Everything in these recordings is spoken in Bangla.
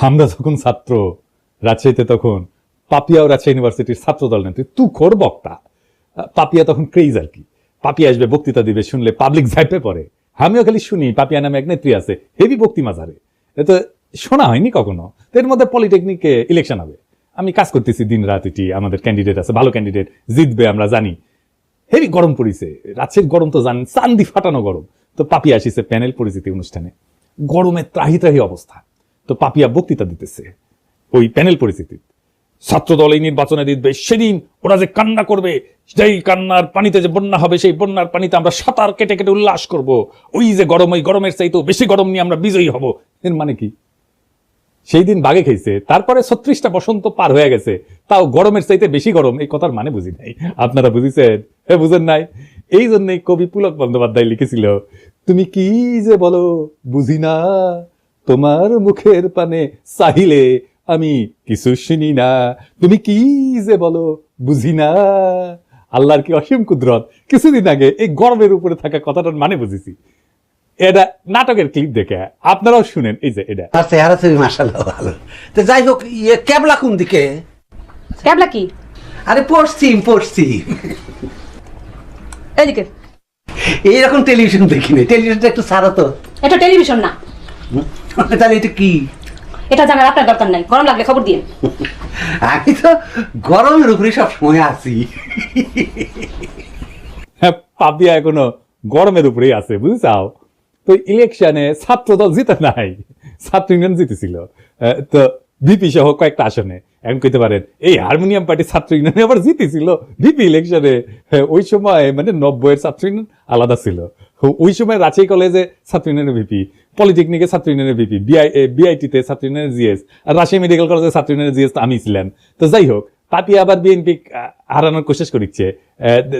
আমরা যখন ছাত্র রাজশাহীতে, তখন পাপিয়া ও রাজশাহী ইউনিভার্সিটির ছাত্র দল নেত্রী তুখোর বক্তা। পাপিয়া তখন ক্রেজ আর কি, পাপিয়া আসবে বক্তৃতা দিবে, শুনলে পাবলিক ঝাইপে পড়ে। আমিও খালি শুনি পাপিয়া নামে এক নেত্রী আছে, হেভি বক্তি মাজারে, এ তো শোনা হয়নি কখনো। তো এর মধ্যে পলিটেকনিকে ইলেকশন হবে, আমি কাজ করতেছি দিন রাত, এটি আমাদের ক্যান্ডিডেট আছে, ভালো ক্যান্ডিডেট জিতবে আমরা জানি। হেভি গরম পড়িছে, রাজশাহীর গরম তো জান, চান্দি ফাটানো গরম। তো পাপিয়া আসিছে প্যানেল পরিচিতি অনুষ্ঠানে, গরমে ত্রাহি ত্রাহি অবস্থা। তো পাপিয়া বক্তৃতা দিতেছে ওই প্যানেল পরিস্থিতি, ছাত্র দল এই নির্বাচনে জিতবে, সেদিন ওরা যে কান্না করবে, সেই কান্নার পানিতে যে বন্যা হবে, সেই বন্যার পানিতে আমরা সাঁতার কেটে কেটে উল্লাস করব, ওই যে গরম, ওই গরমের চাইতেও বেশি গরম নিয়ে আমরা বিজয়ী হব। এর মানে কি? সেই দিন বাগে খেয়েছে, তারপরে 36টা বসন্ত পার হয়ে গেছে, তাও গরমের চাইতে বেশি গরম, এই কথার মানে বুঝি নাই। আপনারা বুঝিছেন? বুঝেন নাই? এই জন্যই কবি পুলক বন্দ্যোপাধ্যায় লিখেছিল, তুমি কি যে বলো বুঝি না, তোমার মুখের পানে চাহিলে আমি কিছু শুনি না, তুমি কি যে বলো বুঝি না। আল্লাহর কি অসীম কুদরত। কিছুদিন আগে এই গরমের উপরে থাকা কথাটার মানে বুঝেছি। এটা নাটকের ক্লিপ দেখে আপনারাও শুনেন, এই যে এটা। আর চেহারা তুমি মাশাআল্লাহ ভালো। তো যাই হোক, ক্যাবলা কোন দিকে? ক্যাবলা কি? আরে পশ্চিম। এদিকে। এইরকম টেলিভিশন দেখিনি, টেলিভিশনটা একটু সারা তো। এটা টেলিভিশন না। তাহলে এটা কি? এটা জানার আপনার দরকার নাই, গরম লাগলে খবর দিয়ে। আমি তো গরমের উপরে সব সময় আছি। হ্যাঁ, পাপিয়া এখনো গরমের উপরেই আছে, বুঝছাও? তো ইলেকশনে ছাত্র দল জিতে নাই, ছাত্র ইউনিয়ন জিতেছিল। তো ভিপি সহ কয়েকটা আসনে। এখন কইতে পারেন এই হারমোনিয়াম পার্টি ছাত্র ইউনিয়নে আবার জিতেছিল ভিপি ইলেকশনে। ওই সময় মানে 90-এর ছাত্র ইউনিয়ন আলাদা ছিল। ওই সময় রাজশাহী কলেজে ছাত্র ইউনিয়নের ভিপি, পলিটেকনিকে ছাত্র ইউনিয়নের ভিপি, বিআইটিতে ছাত্র ইউনিয়নের জিএস, আর রাজশাহী মেডিকেল কলেজে ছাত্র ইউনিয়নের জিএস তো আমি ছিলাম। তো যাই হোক, পাপিয়া আবার বিএনপি হারানোর কোশিশ করিচ্ছে।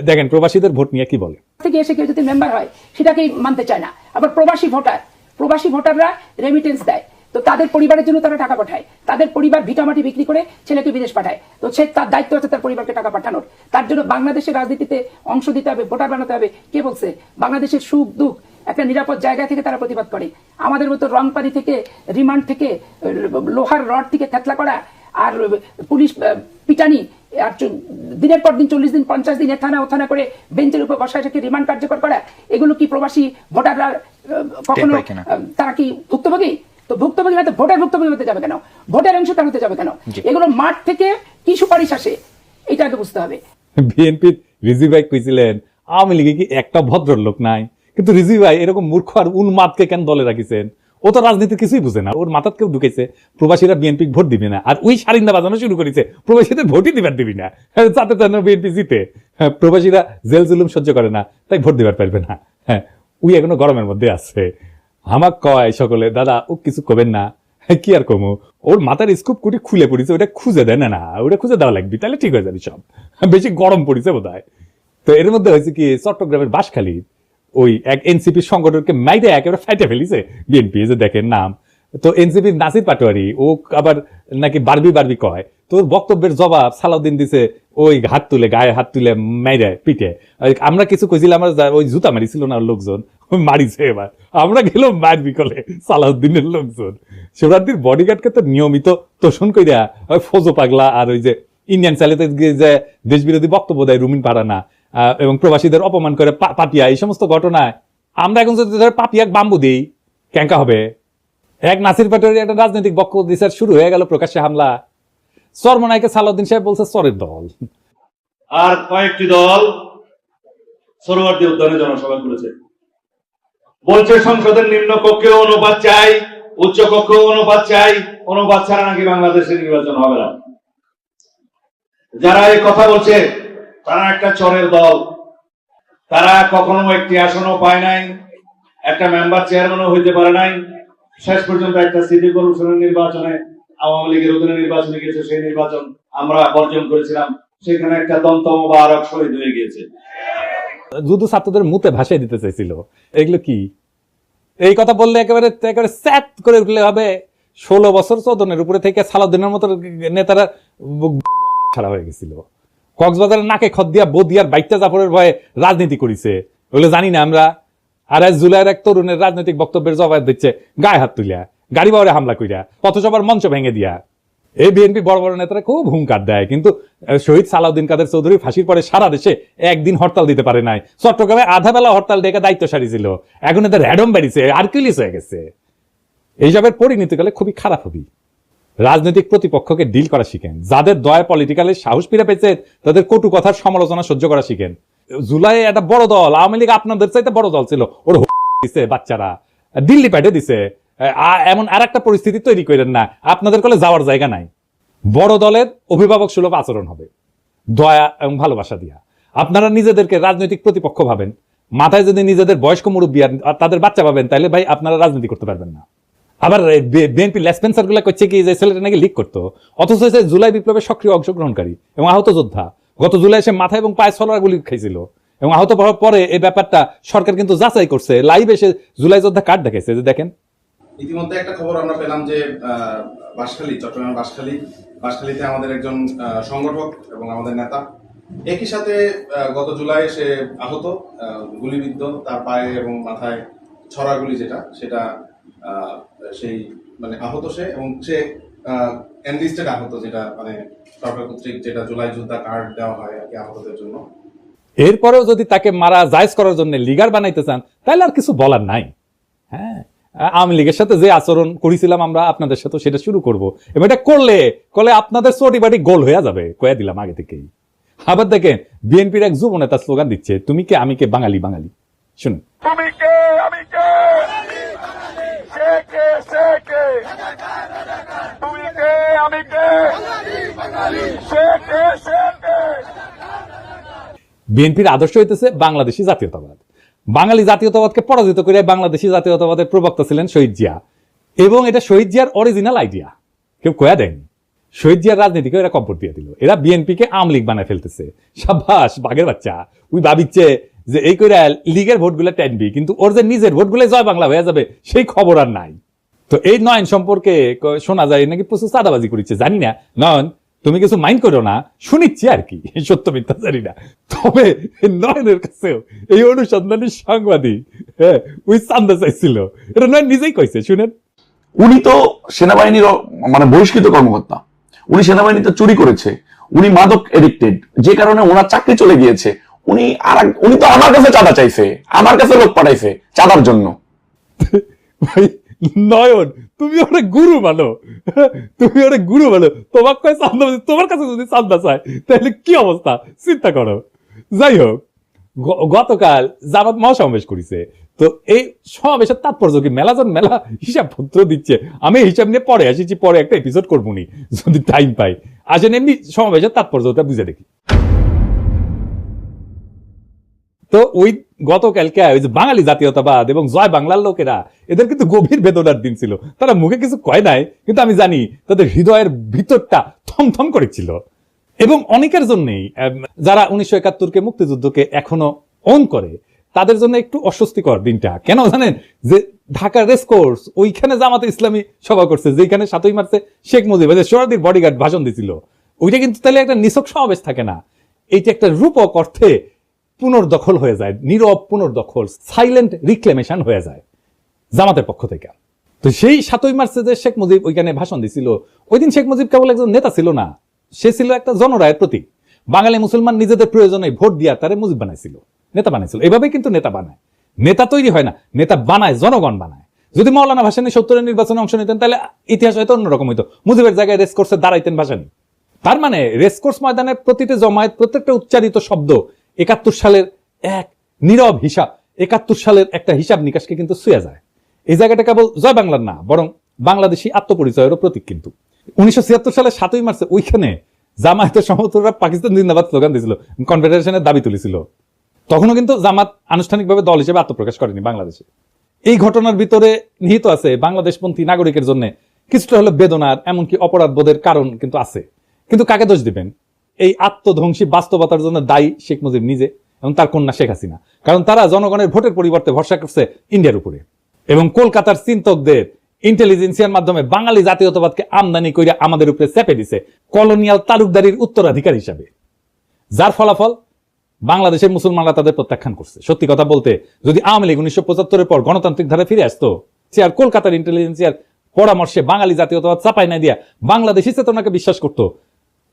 দেখেন প্রবাসীদের ভোট নিয়ে কি বলে। থেকে এসে কেউ যদি মেম্বার হয় সেটাকেই মানতে চায় না। আবার প্রবাসী ভোটাররা রেমিটেন্স দেয়, তো তাদের পরিবারের জন্য তারা টাকা পাঠায়, তাদের পরিবার ভিটামাটি বিক্রি করে ছেলেকে বিদেশ পাঠায়। তো সে তার দায়িত্ব আছে তার পরিবারকে টাকা পাঠানোর। তার জন্য বাংলাদেশের রাজনীতিতে অংশ দিতে হবে, ভোটার বানাতে হবে। কে বলছে? বাংলাদেশের সুখ দুঃখ একটা নিরাপদ জায়গা থেকে তারা প্রতিবাদ করে। আমাদের মতো রং পানি থেকে, রিমান্ড থেকে, লোহার রড থেকে থেতলা করা, আর পুলিশ পিটানি, আর দিনের পর দিন 40 দিন 50 দিন থানা ওথানা করে বেঞ্চের উপর বসায় থেকে রিমান্ড কার্যকর করা, এগুলো কি প্রবাসী ভোটাররা কখনো তারা কি ভুক্তভোগী? তো ভুক্তভোগী হয়তো ভোটার ভুক্তভোগী হতে যাবে কেন? ভোটের অংশগ্রহণ হতে যাবে কেন? এগুলো মাঠ থেকে কি সুপারিশ আসে এটা আগে বুঝতে হবে। বিএনপির রিজি ভাই কইছিলেন আওয়ামী লীগে কি একটা ভদ্রলোক নাই, কিন্তু রিজি ভাই এরকম মূর্খ আর উন্মাদকে কেন দলে রাখিছেন? ও তো রাজনীতির কিছুই বুঝে না, ওর মাথাত কেউ ঢুকেছে প্রবাসীরা বিএনপি ভোট দিবে না, আর ওই সারিন্দা বাজানো শুরু করেছে প্রবাসীদের ভোটই দিবার দিবি না, যাতে যেন বিএনপি জিতে। প্রবাসীরা জেল জুলুম সহ্য করে না, তাই ভোট দিবার পারবে না। হ্যাঁ, ওই এখনো গরমের মধ্যে আছে। আমাক কয় সকলে, দাদা ও কিছু কবেন না। কি আর কমু, ওর মাথার স্কুপ কুটি খুলে পড়েছে, ওটা খুঁজে দেয় না, ওটা খুঁজে দেওয়া লাগবে, তাহলে ঠিক হয়ে যাবে সব। বেশি গরম পড়েছে বোধ হয়। তো এর মধ্যে হয়েছে কি, চট্টগ্রামের বাঁশখালী ওই এক এনসিপি সংগঠনকে মাইরে একেবারে ফাইটে ফেলিছে বিএনপি, যে দেখেন নাম। তো এনসিপির নাসির পাটোয়ারি, ও আবার নাকি বারবি কয়, তোর বক্তব্যের জবাব সালাউদ্দিন দিছে ওই হাত তুলে, গায়ে হাত তুলে মাইরে পিটে। আমরা কিছু কইছিলাম, আমরা ওই জুতা মারিছিল না লোকজন, মারিছে। এবার আমরা গেলাম মায়ের বিকলে সালাউদ্দিনের লোকজন। শিবরাত্রির বডিগার্ডকে তো নিয়মিত তোষণ কইরা ওই ফজো পাগলা আর ওই যে ইন্ডিয়ান চ্যানেলে যে দেশ বিরোধী বক্তব্য দেয় রুমিন পারানা, এবং প্রবাসীদের অপমান করে পাপিয়া, এই সমস্ত ঘটনায় আমরা এখন যদি পাপিয়াক বাম্বু দিই ক্যাঙ্কা হবে। এক নাসির পাটোয়ারি একটা রাজনৈতিক বক্তব্য দিছে, শুরু হয়ে গেল প্রকাশ্যে হামলা। চরমনাইকে সালাউদ্দিন সাহেব বলছে চরের দল। আর কয়েকটি দল সরোয়ার্দী উদ্যানে জনসভা করেছে, বলছে সংসদের নিম্ন কক্ষেও অনুপাত চাই, উচ্চ কক্ষেও অনুপাত চাই, অনুপাত ছাড়া নাকি বাংলাদেশে নির্বাচন হবে না। যারা এই কথা বলছে তারা একটা চরের দল, তারা কখনো একটি আসনও পায় নাই, একটা মেম্বার চেয়ারম্যানও হইতে পারে নাই। শেষ পর্যন্ত একটা সিটি কর্পোরেশনের নির্বাচনে আওয়ামী লীগের অধীনে নির্বাচনে গিয়েছে, সেই নির্বাচন আমরা বর্জন করেছিলাম, সেখানে একটা দন্ত মোবারক শহীদ হয়ে গিয়েছে। যুদ্ধ ছাত্রদের মুতে ভাসাই দিতে চাইছিল। এগুলো কি? এই কথা বললে একেবারে স্যাট করে উঠলে হবে। 16 বছর চৌদনের উপরে থেকে সালাউদ্দিনের মতো নেতারা ছাড়া হয়ে গেছিল। কক্সবাজারের নাকে খদ দিয়া বদিয়ার বাইকটা জাফরের ভয়ে রাজনীতি করেছে, ওগুলো জানি না আমরা। আর আজ জুলাইয়ের এক তরুণের রাজনৈতিক বক্তব্যের জবাব দিচ্ছে গায়ে হাত তুলিয়া। গাড়ি বাওয়ারে হামলা কইরা, পথসভার মঞ্চ ভেঙে দিয়া। এই বিএনপি বড় বড় নেতারা খুব হুঙ্কার দেয়, কিন্তু শহীদ সালাউদ্দিন কাদের চৌধুরী ফাঁসির পরে সারা দেশে একদিন হরতাল দিতে পারে নাই। চট্টগ্রামে আধা বেলা হরতাল ডেকে দায়িত্ব সারিছিল, এখন এদের র্যাডম বেরিয়েছে, আর্কিউলিস হয়ে গেছে। এইসবের পরিণতিকালে খুবই খারাপ হবি। রাজনৈতিক প্রতিপক্ষকে ডিল করা শিখেন, যাদের দয়া পলিটিক্যালের সাহস ফিরে পেয়েছে তাদের কটু কথার সমালোচনা সহ্য করা শিখেন। জুলাই একটা বড় দল, আওয়ামী লীগ আপনাদের চাইতে বড় দল ছিল, ওর দিছে বাচ্চারা, দিল্লি পাঠিয়ে দিছে। এমন আর একটা পরিস্থিতি তৈরি করেন না, আপনাদের কলে যাওয়ার জায়গা নাই। বড় দলের অভিভাবক সুলভ আচরণ হবে, দয়া এবং ভালোবাসা দিয়া। আপনারা নিজেদেরকে রাজনৈতিক প্রতিপক্ষ ভাবেন, মাথায় যদি নিজেদের বয়স্ক মুরব্বী আর তাদের বাচ্চা ভাবেন, তাহলে ভাই আপনারা রাজনীতি করতে পারবেন না। আবার বিএনপি লেসপেন্সার গুলা করছে কি যে ছেলেটা নাকি লিক করতো, অথচ জুলাই বিপ্লবের সক্রিয় অংশগ্রহণকারী এবং আহত যোদ্ধা। গত জুলাই সে মাথায় এবং পায়ে ছলরা গুলি খাইছিল এবং আহত হওয়ার পরে এই ব্যাপারটা সরকার কিন্তু যাচাই করছে, লাইভ এসে জুলাই যোদ্ধা কার্ড দেখাইছে যে দেখেন। ইতিমধ্যে একটা খবর আমরা পেলাম যে বাঁশখালী, চট্টগ্রামের বাঁশখালীতে আমাদের একজন সংগঠক এবং আমাদের নেতা একই সাথে গত জুলাই সে আহত, গুলিবিদ্ধ, তার পায়ে এবং মাথায় ছড়াগুলি সেটা সেই মানে আহত সে, এবং সে এনলিস্টেড আহত, যেটা মানে সরকার কর্তৃক যেটা জুলাই যোদ্ধা কার্ড দেওয়া হয় আর কি আহতদের জন্য। এরপরেও যদি তাকে মারা জায়েজ করার জন্য লিগার বানাইতে চান, তাহলে আর কিছু বলার নাই। হ্যাঁ, আওয়ামী লীগের সাথে যে আচরণ করেছিলাম আমরা, আপনাদের সাথে সেটা শুরু করব, এবং এটা করলে আপনাদের চটি বাটি গোল হয়ে যাবে, কয়ে দিলাম আগে থেকেই। আবার দেখেন বিএনপির এক যুব নেতা স্লোগান দিচ্ছে, তুমি কে আমি কে বাঙালি বাঙালি। শুনুন, তুমি কে আমি কে, সে কে সে কে, তুমি কে আমি কে, সে কে সে কে। বিএনপির আদর্শ হইতেছে বাংলাদেশী জাতীয়তাবাদ। বাঙালি জাতীয়তাবাদকে পরাজিত করে বাংলাদেশী জাতীয়তাবাদের প্রবক্তা ছিলেন শহীদ জিয়া, এবং এটা শহীদ জিয়ার অরিজিনাল আইডিয়া, কেউ কয়া দেয়নি। শহীদ জিয়ার রাজনীতিকে এরা কব্বর দিয়ে দিল, এরা বিএনপিকে আওয়ামী লীগ বানায় ফেলতেছে। সাবাস বাঘের বাচ্চা, ওই ভাবিচ্ছে যে এই কইরা লীগের ভোটগুলো টানবি, কিন্তু ওর যে নিজের ভোটগুলো জয় বাংলা হয়ে যাবে সেই খবর আর নাই। তো এই নয়ন সম্পর্কে শোনা যায় নাকি প্রচুর চাঁদাবাজি করেছে, জানি না। নয়ন, তুমি কিছু মাইন্ড করো না, শুনিচ্ছি আর কি, সত্য মিথ্যা জানি না। তবে নয়নের কাছেও এই অনুসন্ধানী সাংবাদিক ওই চান্দা চাইছিল, এটা নয়ন নিজেই কইছে, শুনেন। উনি তো সেনাবাহিনীর মানে বহিষ্কৃত কর্মকর্তা, উনি সেনাবাহিনীতে চুরি করেছে, উনি মাদক এডিক্টেড, যে কারণে ওনার চাকরি চলে গিয়েছে। উনি তো আমার কাছে চাঁদা চাইছে, আমার কাছে লোক পাঠাইছে চাঁদার জন্য। ভাই নয়ন, তুমি অনেক গুরু মানো, তুমি অনেক গুরু মানো, তোমার কয় চান্দা, তোমার কাছে যদি চান্দা চায় তাহলে কি অবস্থা চিন্তা করো। যাই হোক, গতকাল জামাত মহাসমাবেশ করেছে, তো এই সমাবেশের তাৎপর্য কি মেলাজন মেলা হিসাব পত্র দিচ্ছে, আমি হিসাব নিয়ে পরে আসিছি, পরে একটা এপিসোড করবো নি যদি টাইম পাই। আসেন এমনি সমাবেশের তাৎপর্যটা বুঝে দেখি। তো ওই গতকালকে ওই যে বাঙালি জাতীয়তাবাদ এবং জয় বাংলার লোকেরা, এদের কিন্তু গভীর বেদনার দিন ছিল। তারা মুখে কিছু কয় নাই, কিন্তু আমি জানি তাদের হৃদয়ের ভিতরটা থমথম করেছিল। এবং অনেকের জন্যই যারা 1971-কে মুক্তিযুদ্ধকে এখনো অন করে, তাদের জন্য একটু অস্বস্তিকর দিনটা। কেন জানেন? যে ঢাকা রেসকোর্স, ওইখানে জামাতে ইসলামী সভা করছে, যেখানে 7ই মার্চে শেখ মুজিব সোহরাওয়ার্দীর বডিগার্ড ভাষণ দিছিল, ওইটা কিন্তু তাহলে একটা নিছক সমাবেশ থাকে না, এইটা একটা রূপক অর্থে পুনর্দখল হয়ে যায়, নীরব পুনর্দখল, সাইলেন্ট রিক্লেমেশন হয়ে যায় জামাতের পক্ষ থেকে। তো সেই 7ই মার্চে যে শেখ মুজিব ওইখানে ভাষণ দিছিল, ওই দিন শেখ মুজিব কেবল একজন নেতা ছিল না, সে ছিল একটা জনরায়ের প্রতীক। বাঙালি মুসলমান নিজেদের প্রয়োজনে ভোট দিয়া তারে মুজিব বানাইছিল, নেতা বানাইছিল। এভাবেই কিন্তু নেতা বানায়, নেতা তৈরি হয় না, নেতা বানায়, জনগণ বানায়। যদি মৌলানা ভাসানী 70-এর নির্বাচনে অংশ নিতেন, তাহলে ইতিহাস হয়তো অন্যরকম হইতো, মুজিবের জায়গায় রেসকোর্সে দাঁড়াইতেন ভাসানী। তার মানে রেসকোর্স ময়দানের প্রতিটি জমায়েত, প্রত্যেকটা উচ্চারিত শব্দ 71 সালের এক নীরব হিসাব, 71 সালের একটা হিসাব নিকাশকে কিন্তু ছুঁয়ে যায়। এই জায়গাটা কেবল জয় বাংলার না, বরং বাংলাদেশী আত্মপরিচয়েরও প্রতীক। কিন্তু 1976 সালে 7ই মার্চে ওইখানে জামায়াতের সমর্থকরা পাকিস্তান জিন্দাবাদ স্লোগান দিয়েছিল, কনফেডারেশনের দাবি তুলেছিল। তখনও কিন্তু জামাত আনুষ্ঠানিকভাবে দল হিসেবে আত্মপ্রকাশ করেনি বাংলাদেশে। এই ঘটনার ভিতরে নিহিত আছে বাংলাদেশপন্থী নাগরিকের জন্য কিছুটা হলো বেদনার, এমনকি অপরাধ বোধের কারণ কিন্তু আছে। কিন্তু কাকে দোষ দিবেন? এই আত্মধ্বংসী বাস্তবতার জন্য দায়ী শেখ মুজিব নিজে এবং তার কন্যা শেখ হাসিনা। কারণ তারা জনগণের ভোটের পরিবর্তে ভরসা করছে ইন্ডিয়ার উপরে, এবং কলকাতার চিন্তকদের ইন্টেলিজেন্সিয়ার মাধ্যমে বাঙালি জাতীয়তাবাদকে আমদানি করে আমাদের উপরে চেপে দিছে কলোনিয়াল তালুকদারির উত্তরাধিকার হিসাবে, যার ফলাফল বাংলাদেশের মুসলমানরা তাদের প্রত্যাখ্যান করছে। সত্যি কথা বলতে, যদি আওয়ামী লীগ 1975-এর পর গণতান্ত্রিক ধারা ফিরে আসতো, আর কলকাতার ইন্টেলিজেন্সিয়ার পরামর্শে বাঙালি জাতীয়তাবাদ চাপাই না দিয়া বাংলাদেশি চেতনাকে বিশ্বাস করত,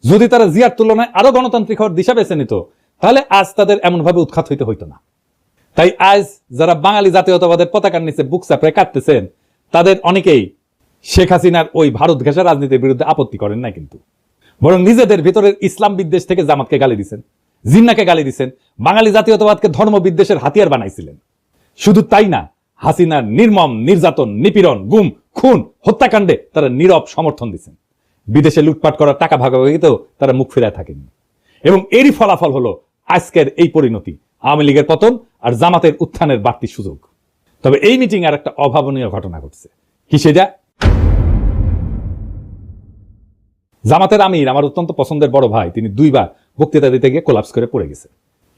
যদি তারা জিয়ার তুলনায় আরো গণতান্ত্রিক হওয়ার দিশা বেছে নিত, তাহলে আজ তাদের এমনভাবে উৎখাত হইতে হইতো না। তাই আজ যারা বাঙালি জাতীয়তাবাদের পতাকার নিচে বুক চাপড়ে কাটতেছেন, তাদের অনেকেই শেখ হাসিনার ওই ভারত ঘেঁষা রাজনীতির বিরুদ্ধে আপত্তি করেন না, কিন্তু বরং নিজেদের ভিতরের ইসলাম বিদ্বেষ থেকে জামাতকে গালি দিচ্ছেন, জিন্নাকে গালি দিচ্ছেন, বাঙালি জাতীয়তাবাদকে ধর্ম বিদ্বেষের হাতিয়ার বানাইছিলেন। শুধু তাই না, হাসিনার নির্মম নির্যাতন, নিপীড়ন, গুম, খুন, হত্যাকাণ্ডে তারা নীরব সমর্থন দিচ্ছেন। বিদেশে লুটপাট করার টাকা ভাগাভাগিতেও তারা মুখ ফিরায় থাকেনি। এবং এরই ফলাফল হলো আজকের এই পরিণতি, আওয়ামী লীগের পতন আর জামাতের উত্থানের বাড়তি সুযোগ। তবে এই মিটিং আর একটা অভাবনীয় ঘটনা ঘটছে। কি সেটা? জামাতের আমির, আমার অত্যন্ত পছন্দের বড় ভাই, তিনি 2 বার বক্তৃতা দিতে গিয়ে কোলাপস করে পড়ে গেছে।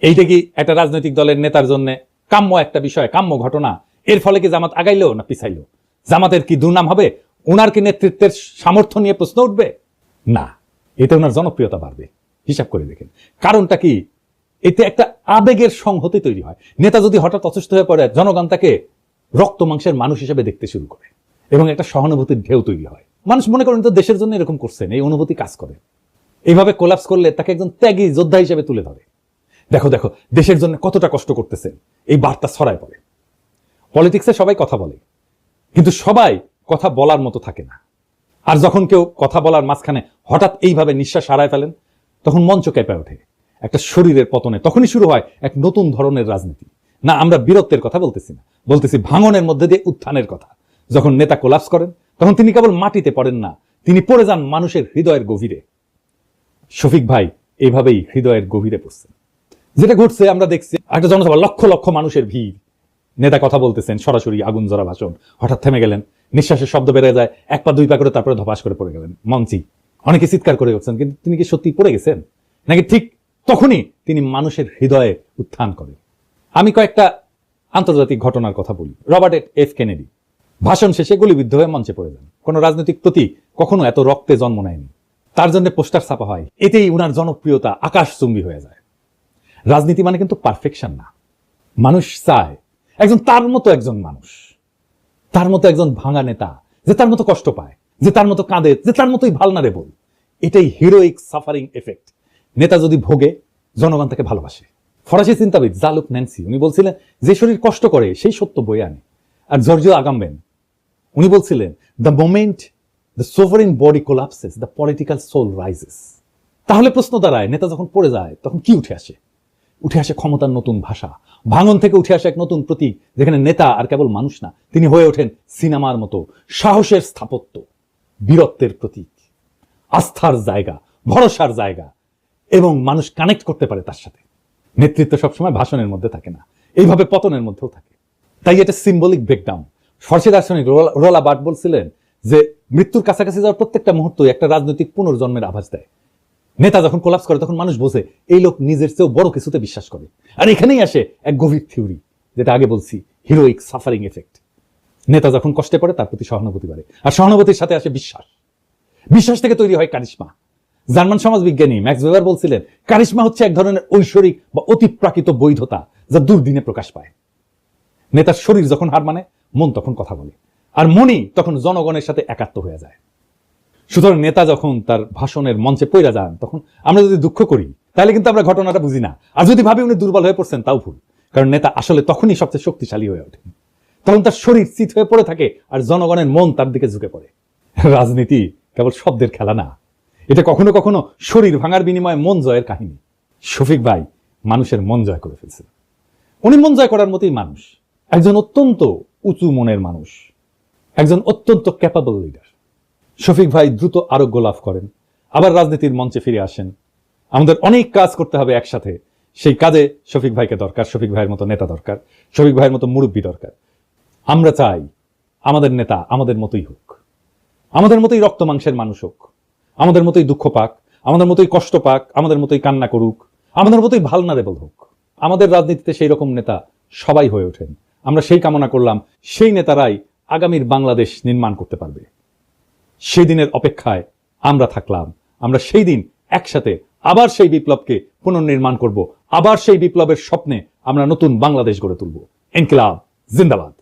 এইটা কি একটা রাজনৈতিক দলের নেতার জন্য কাম্য একটা বিষয়, কাম্য ঘটনা? এর ফলে কি জামাত আগাইলো না পিছাইলো? জামাতের কি দুর্নাম হবে? ওনার কি নেতৃত্বের সামর্থ্য নিয়ে প্রশ্ন উঠবে? না, এতে ওনার জনপ্রিয়তা বাড়বে। হিসাব করে দেখেন কারণটা কি। এতে একটা আবেগের সংহতি তৈরি হয়। নেতা যদি হঠাৎ অসুস্থ হয়ে পড়ে, জনগণ তাকে রক্ত মাংসের মানুষ হিসেবে দেখতে শুরু করে এবং একটা সহানুভূতির ঢেউ তৈরি হয়। মানুষ মনে করেন তো দেশের জন্য এরকম করছেন, এই অনুভূতি কাজ করে। এইভাবে কোলাপস করলে তাকে একজন ত্যাগী যোদ্ধা হিসেবে তুলে ধরে। দেখো দেখো দেশের জন্য কতটা কষ্ট করতেছেন, এই বার্তা ছড়ায় পড়ে। পলিটিক্সে সবাই কথা বলে, কিন্তু সবাই কথা বলার মতো থাকে না। আর যখন কেউ কথা বলার মাঝখানে হঠাৎ এইভাবে নিঃশ্বাস হারায় ফেলেন, তখন মঞ্চ কেঁপে ওঠে। একটা শরীরের পতনে তখনই শুরু হয় এক নতুন ধরনের রাজনীতি। না, আমরা বীরত্বের কথা বলতেছি না, বলতেছি ভাঙনের মধ্যে দিয়ে উত্থানের কথা। যখন নেতা কোলাপস করেন, তখন তিনি কেবল মাটিতে পড়েন না, তিনি পড়ে যান মানুষের হৃদয়ের গভীরে। শফিক ভাই এইভাবেই হৃদয়ের গভীরে পড়ছেন। যেটা ঘটছে আমরা দেখছি, একটা জনসভা, লক্ষ লক্ষ মানুষের ভিড়, নেতা কথা বলতেছেন, সরাসরি আগুন জ্বরা ভাষণ, হঠাৎ থেমে গেলেন, নিঃশ্বাসের শব্দ বেড়ে যায়, 1 পা 2 পা করে, তারপরে ধপাস করে পড়ে গেলেন মঞ্চে। অনেকে চিৎকার করে উঠছেন, কিন্তু তিনি কি সত্যি পড়ে গেছেন নাকি ঠিক তখনই তিনি মানুষের হৃদয়ে উত্থান করেন? আমি কয়েকটা আন্তর্জাতিক ঘটনার কথা বলি। রবার্ট এফ কেনেডি ভাষণ শেষে গুলিবিদ্ধ হয়ে মঞ্চে পড়ে যান। কোন রাজনৈতিক প্রতীক কখনো এত রক্তে জন্ম নেয়নি। তার জন্য পোস্টার ছাপা হয়, এতেই উনার জনপ্রিয়তা আকাশচুম্বী হয়ে যায়। রাজনীতি মানে কিন্তু পারফেকশন না। মানুষ চায় একজন তার মতো একজন মানুষ, তার মতো একজন ভাঙা নেতা, যে তার মতো কষ্ট পায়, যে তার মতো কাঁদে, যে তার মতোই ভালনারেবল। এটাই হিরোইক সাফারিং এফেক্ট। নেতা যদি ভোগে, জনগণ তাকে ভালোবাসে। ফরাসি চিন্তাবিদ জালুক ন্যান্সি উনি বলছিলেন, যে শরীর কষ্ট করে সেই সত্য বয়ে আনে। আর জর্জিও আগাম্বেন উনি বলছিলেন, the moment the sovereign body collapses, the political soul rises. তাহলে প্রশ্ন দাঁড়ায়, নেতা যখন পড়ে যায় তখন কি উঠে আসে? উঠে আসে ক্ষমতার নতুন ভাষা। ভাঙন থেকে উঠে আসে এক নতুন প্রতীক, যেখানে নেতা আর কেবল মানুষ না, তিনি হয়ে ওঠেন সিনেমার মতো সাহসের স্থাপত্য, বীরত্বের প্রতীক, আস্থার জায়গা, ভরসার জায়গা, এবং মানুষ কানেক্ট করতে পারে তার সাথে। নেতৃত্ব সবসময় ভাষণের মধ্যে থাকে না, এইভাবে পতনের মধ্যেও থাকে। তাই এটা সিম্বলিক ব্রেকডাউন। ফরাসি দার্শনিক রোলা বার্ট বলছিলেন যে মৃত্যুর কাছাকাছি যাওয়ার প্রত্যেকটা মুহূর্ত একটা রাজনৈতিক পুনর্জন্মের আভাস দেয়। নেতা যখন কোলাপস করে, তখন মানুষ বোঝে এই লোক নিজের চেয়েও বড় কিছুতে বিশ্বাস করে। আর এখানেই আসে এক গভীর থিওরি, যেটা আগে বলছি, হিরোইক সাফারিং এফেক্ট। নেতা যখন কষ্টে পড়ে, তার প্রতি সহানুভূতি বাড়ে, আর সহানুভূতির সাথে আসে বিশ্বাস। বিশ্বাস থেকে তৈরি হয় কারিশমা। জার্মান সমাজবিজ্ঞানী ম্যাক্স ওয়েবার বলছিলেন, কারিশমা হচ্ছে এক ধরনের ঐশ্বরিক বা অতিপ্রাকৃত বৈধতা, যা দুর্দিনে প্রকাশ পায়। নেতার শরীর যখন হার মানে, মন তখন কথা বলে, আর মনই তখন জনগণের সাথে একাত্ম হয়ে যায়। সুতরাং নেতা যখন তার ভাষণের মঞ্চে পইরা যান, তখন আমরা যদি দুঃখ করি, তাহলে কিন্তু আমরা ঘটনাটা বুঝি না। আর যদি ভাবি উনি দুর্বল হয়ে পড়ছেন, তাও ভুল। কারণ নেতা আসলে তখনই সবচেয়ে শক্তিশালী হয়ে ওঠেন, তখন তার শরীর চিত হয়ে পড়ে থাকে আর জনগণের মন তার দিকে ঝুঁকে পড়ে। রাজনীতি কেবল শব্দের খেলা না, এটা কখনো কখনো শরীর ভাঙার বিনিময়ে মন জয়ের কাহিনী। শফিক ভাই মানুষের মন জয় করে ফেলছেন। উনি মন জয় করার মতোই মানুষ, একজন অত্যন্ত উঁচু মনের মানুষ, একজন অত্যন্ত ক্যাপাবল লিডার। শফিক ভাই দ্রুত আরোগ্য লাভ করেন, আবার রাজনীতির মঞ্চে ফিরে আসেন। আমাদের অনেক কাজ করতে হবে একসাথে, সেই কাজে শফিক ভাইকে দরকার, শফিক ভাইয়ের মতো নেতা দরকার, শফিক ভাইয়ের মতো মুরব্বী দরকার। আমরা চাই আমাদের নেতা আমাদের মতোই হোক, আমাদের মতোই রক্ত মাংসের মানুষ হোক, আমাদের মতোই দুঃখ পাক, আমাদের মতোই কষ্ট পাক, আমাদের মতোই কান্না করুক, আমাদের মতোই ভালনারেবল হোক। আমাদের রাজনীতিতে সেই রকম নেতা সবাই হয়ে ওঠেন। আমরা সেই কামনা করলাম, সেই নেতারাই আগামীর বাংলাদেশ নির্মাণ করতে পারবে। সেই দিনের অপেক্ষায় আমরা থাকলাম। আমরা সেই দিন একসাথে আবার সেই বিপ্লবকে পুনর্নির্মাণ করব, আবার সেই বিপ্লবের স্বপ্নে আমরা নতুন বাংলাদেশ গড়ে তুলব। ইনকিলাব জিন্দাবাদ।